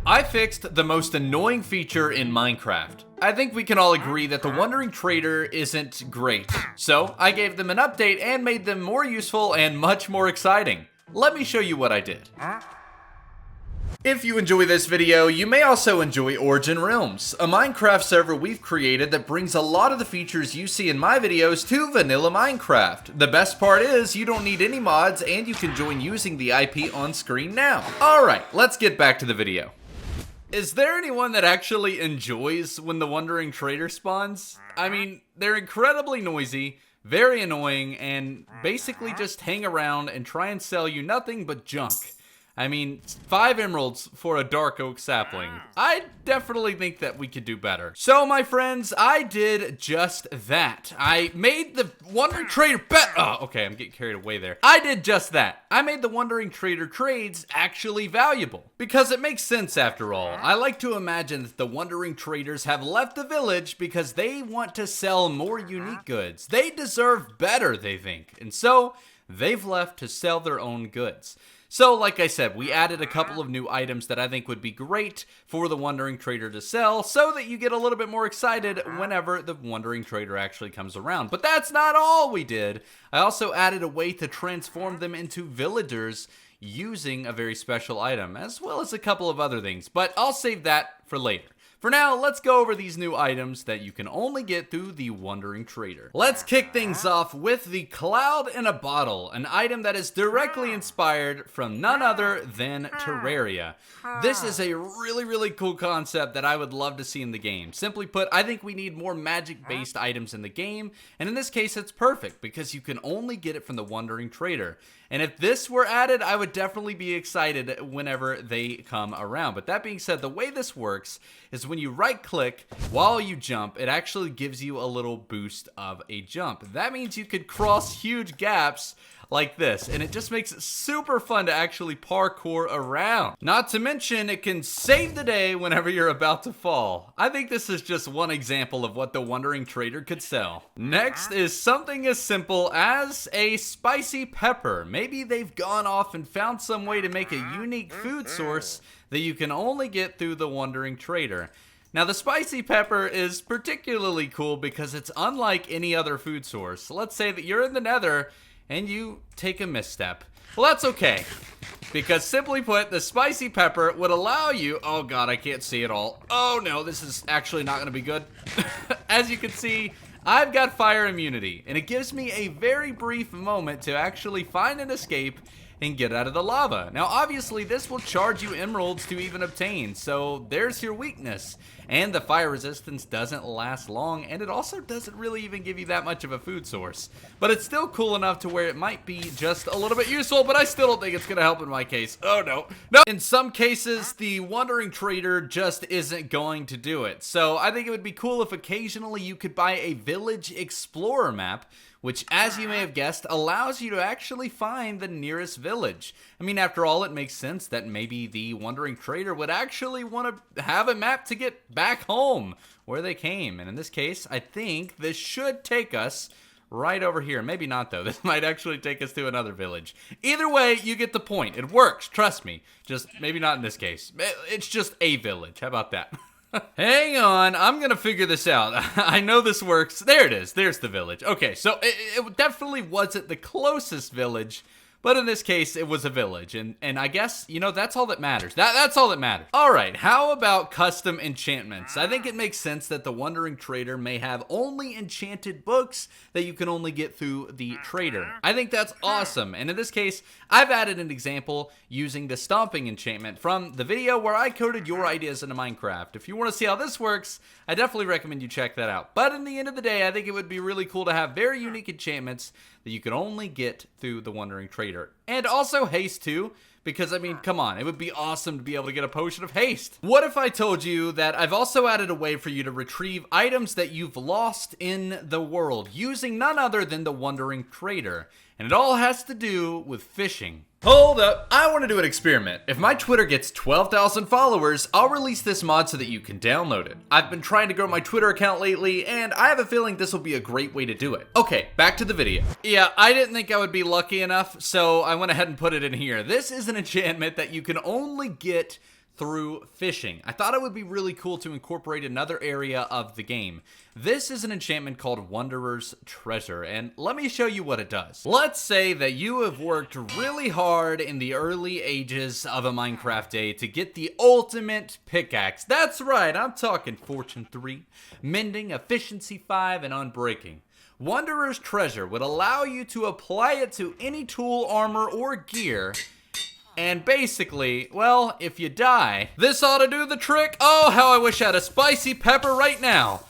I fixed the most annoying feature in Minecraft. I think we can all agree that the Wandering Trader isn't great. So I gave them an update and made them more useful and much more exciting. Let me show you what I did. If you enjoy this video, you may also enjoy Origin Realms, a Minecraft server we've created that brings a lot of the features you see in my videos to vanilla Minecraft. The best part is you don't need any mods and you can join using the IP on screen now. Alright, let's get back to the video. Is there anyone that actually enjoys when the Wandering Trader spawns? I mean, they're incredibly noisy, very annoying, and basically just hang around and try and sell you nothing but junk. I mean, 5 emeralds for a dark oak sapling. I definitely think that we could do better. So, my friends, I did just that. I made the Wandering Trader okay, I'm getting carried away there. I did just that. I made the Wandering Trader trades actually valuable. Because it makes sense after all. I like to imagine that the Wandering Traders have left the village because they want to sell more unique goods. They deserve better, they think. And so, they've left to sell their own goods. So, like I said, we added a couple of new items that I think would be great for the Wandering Trader to sell so that you get a little bit more excited whenever the Wandering Trader actually comes around. But that's not all we did. I also added a way to transform them into villagers using a very special item, as well as a couple of other things. But I'll save that for later. For now, let's go over these new items that you can only get through the Wandering Trader. Let's kick things off with the Cloud in a Bottle, an item that is directly inspired from none other than Terraria. This is a really cool concept that I would love to see in the game. Simply put, I think we need more magic-based items in the game, and in this case, it's perfect because you can only get it from the Wandering Trader. And if this were added, I would definitely be excited whenever they come around. But that being said, the way this works is when you right-click while you jump, it actually gives you a little boost of a jump. That means you could cross huge gaps like this, and it just makes it super fun to actually parkour around. Not to mention, it can save the day whenever you're about to fall. I think this is just one example of what the Wandering Trader could sell. Next is something as simple as a spicy pepper. Maybe they've gone off and found some way to make a unique food source that you can only get through the Wandering Trader. Now, the spicy pepper is particularly cool because it's unlike any other food source. Let's say that you're in the Nether and you take a misstep. Well, that's okay, because simply put, the spicy pepper would allow you, oh god, I can't see it all. Oh no, this is actually not gonna be good. As you can see, I've got fire immunity, and it gives me a very brief moment to actually find an escape and get out of the lava. Now, obviously, this will charge you emeralds to even obtain, so there's your weakness. And the fire resistance doesn't last long, and it also doesn't really even give you that much of a food source. But it's still cool enough to where it might be just a little bit useful, but I still don't think it's gonna help in my case. Oh no, no! In some cases, the Wandering Trader just isn't going to do it. So I think it would be cool if occasionally you could buy a Village Explorer map, which, as you may have guessed, allows you to actually find the nearest village. I mean, after all, it makes sense that maybe the Wandering Trader would actually want to have a map to get back home where they came. And in this case, I think this should take us right over here. Maybe not, though. This might actually take us to another village. Either way, you get the point. It works. Trust me. Just maybe not in this case. It's just a village. How about that? Hang on, I'm gonna figure this out. I know this works. There it is. There's the village. Okay, so it definitely wasn't the closest village, but in this case, it was a village. And I guess, you know, that's all that matters. That's all that matters. All right, how about custom enchantments? I think it makes sense that the Wandering Trader may have only enchanted books that you can only get through the trader. I think that's awesome. And in this case, I've added an example using the stomping enchantment from the video where I coded your ideas into Minecraft. If you want to see how this works, I definitely recommend you check that out. But in the end of the day, I think it would be really cool to have very unique enchantments that you can only get through the Wandering Trader. And also haste too, because I mean, come on, it would be awesome to be able to get a potion of haste. What if I told you that I've also added a way for you to retrieve items that you've lost in the world using none other than the Wandering Trader? And it all has to do with fishing. Hold up, I want to do an experiment. If my Twitter gets 12,000 followers, I'll release this mod so that you can download it. I've been trying to grow my Twitter account lately, and I have a feeling this will be a great way to do it. Okay, back to the video. Yeah, I didn't think I would be lucky enough, so I went ahead and put it in here. This is an enchantment that you can only get through fishing. I thought it would be really cool to incorporate another area of the game. This is an enchantment called Wanderer's Treasure, and let me show you what it does. Let's say that you have worked really hard in the early ages of a Minecraft day to get the ultimate pickaxe. That's right, I'm talking Fortune 3, Mending, Efficiency 5, and Unbreaking. Wanderer's Treasure would allow you to apply it to any tool, armor, or gear. And basically, well, if you die, this ought to do the trick. Oh, how I wish I had a spicy pepper right now.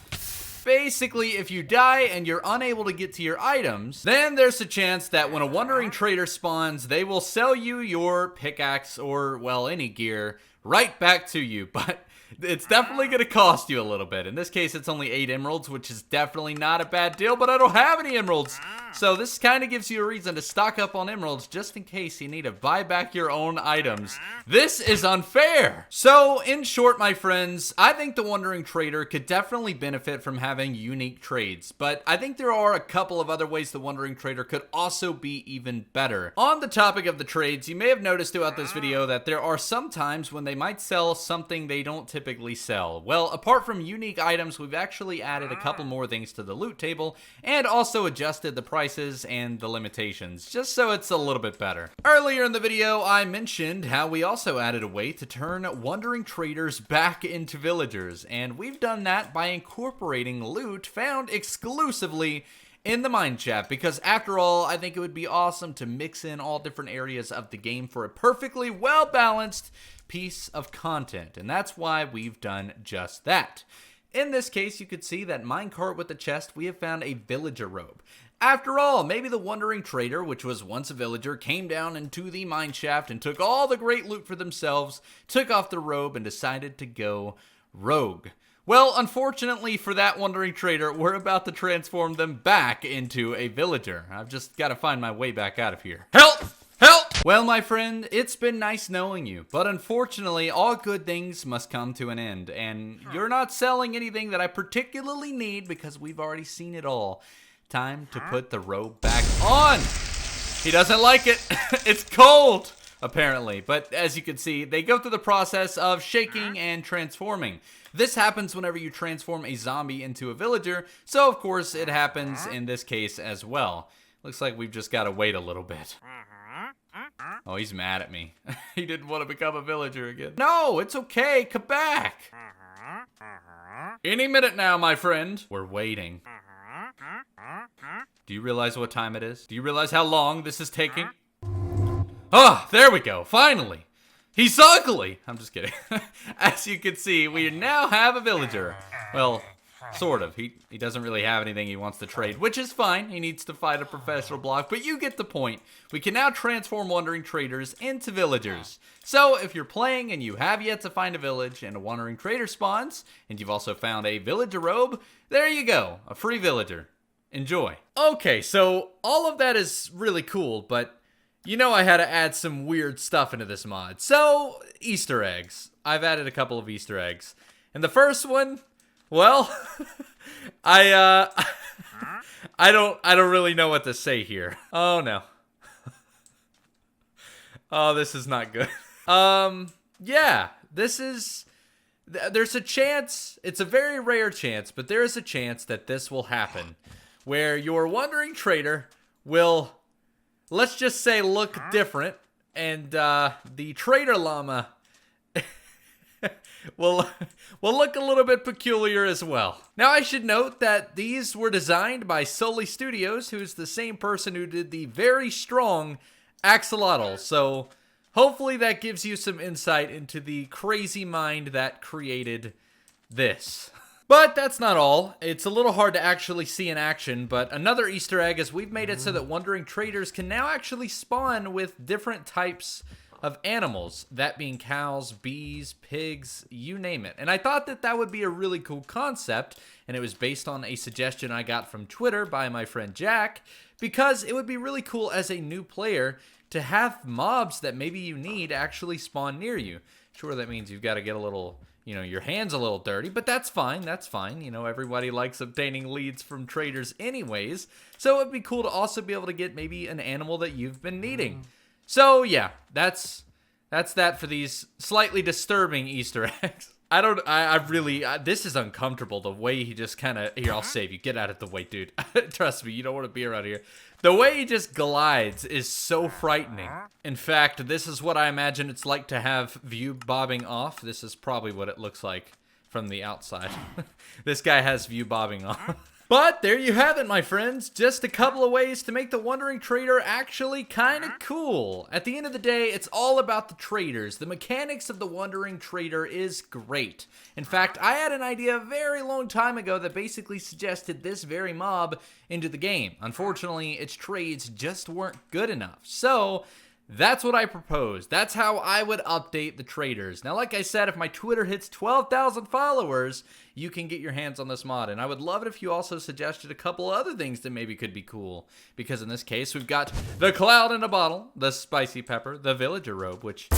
Basically, if you die and you're unable to get to your items, then there's a chance that when a wandering trader spawns, they will sell you your pickaxe or, well, any gear right back to you. But it's definitely going to cost you a little bit. In this case, it's only 8 emeralds, which is definitely not a bad deal, but I don't have any emeralds. So this kind of gives you a reason to stock up on emeralds just in case you need to buy back your own items. This is unfair. So in short, my friends, I think the Wandering Trader could definitely benefit from having unique trades, but I think there are a couple of other ways the Wandering Trader could also be even better. On the topic of the trades, you may have noticed throughout this video that there are some times when they might sell something they don't typically sell. Well, apart from unique items, we've actually added a couple more things to the loot table and also adjusted the prices and the limitations, just so it's a little bit better. Earlier in the video, I mentioned how we also added a way to turn wandering traders back into villagers, and we've done that by incorporating loot found exclusively in the mine shaft, because after all, I think it would be awesome to mix in all different areas of the game for a perfectly well-balanced piece of content, and that's why we've done just that. In this case, you could see that minecart with the chest, we have found a villager robe. After all, maybe the Wandering Trader, which was once a villager, came down into the mine shaft and took all the great loot for themselves, took off the robe, and decided to go rogue. Well, unfortunately for that Wandering Trader, we're about to transform them back into a villager. I've just got to find my way back out of here. Help! Help! Well, my friend, it's been nice knowing you, but unfortunately, all good things must come to an end, and you're not selling anything that I particularly need because we've already seen it all. Time to put the robe back on. He doesn't like it. It's cold, apparently. But as you can see, they go through the process of shaking and transforming. This happens whenever you transform a zombie into a villager. So, of course, it happens in this case as well. Looks like we've just got to wait a little bit. Oh, he's mad at me. He didn't want to become a villager again. No, it's okay. Come back. Any minute now, my friend. We're waiting. Do you realize what time it is? Do you realize how long this is taking? Ah, there we go. Finally. He's ugly. I'm just kidding. As you can see, we now have a villager. Well, sort of. He doesn't really have anything he wants to trade, which is fine. He needs to fight a professional block, but you get the point. We can now transform wandering traders into villagers. So if you're playing and you have yet to find a village and a wandering trader spawns, and you've also found a villager robe, there you go. A free villager. Enjoy. Okay, so all of that is really cool, but you know I had to add some weird stuff into this mod. So, Easter eggs. I've added a couple of Easter eggs. And the first one, well, I don't really know what to say here. Oh no. Oh, this is not good. Yeah, there's a chance, it's a very rare chance, but there is a chance that this will happen. Where your wandering trader will, let's just say, look different, and the trader llama will look a little bit peculiar as well. Now, I should note that these were designed by Sullys Studios, who's the same person who did the very strong axolotl. So hopefully that gives you some insight into the crazy mind that created this. But that's not all. It's a little hard to actually see in action, but another Easter egg is we've made it so that wandering traders can now actually spawn with different types of animals, that being cows, bees, pigs, you name it. And I thought that that would be a really cool concept, and it was based on a suggestion I got from Twitter by my friend Jack, because it would be really cool as a new player to have mobs that maybe you need actually spawn near you. Sure, that means you've got to get a little, you know, your hands a little dirty, but that's fine, that's fine. You know, everybody likes obtaining leads from traders anyways, so it'd be cool to also be able to get maybe an animal that you've been needing. So yeah, that's That's that for these slightly disturbing Easter eggs. This is uncomfortable. The way he just kind of, here, I'll save you. Get out of the way, dude. Trust me, you don't want to be around here. The way he just glides is so frightening. In fact, this is what I imagine it's like to have view bobbing off. This is probably what it looks like from the outside. This guy has view bobbing off. But there you have it, my friends. Just a couple of ways to make the Wandering Trader actually kind of cool. At the end of the day, it's all about the traders. The mechanics of the Wandering Trader is great. In fact, I had an idea a very long time ago that basically suggested this very mob into the game. Unfortunately, its trades just weren't good enough. So that's what I proposed. That's how I would update the traders. Now, like I said, if my Twitter hits 12,000 followers, you can get your hands on this mod. And I would love it if you also suggested a couple other things that maybe could be cool. Because in this case, we've got the cloud in a bottle, the spicy pepper, the villager robe, which,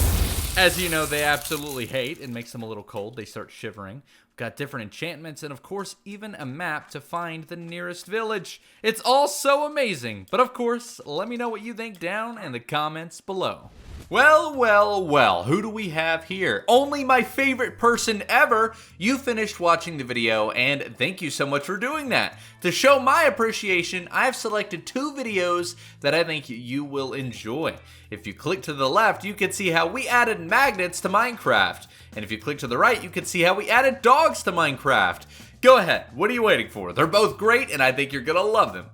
as you know, they absolutely hate. It makes them a little cold. They start shivering. Got different enchantments, and of course, even a map to find the nearest village. It's all so amazing. But of course, let me know what you think down in the comments below. Well, well, well, who do we have here? Only my favorite person ever. You finished watching the video, and thank you so much for doing that. To show my appreciation, I've selected 2 videos that I think you will enjoy. If you click to the left, you can see how we added magnets to Minecraft. And if you click to the right, you can see how we added dogs to Minecraft. Go ahead, what are you waiting for? They're both great, and I think you're gonna love them.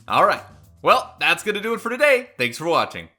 Alright, well, that's gonna do it for today. Thanks for watching.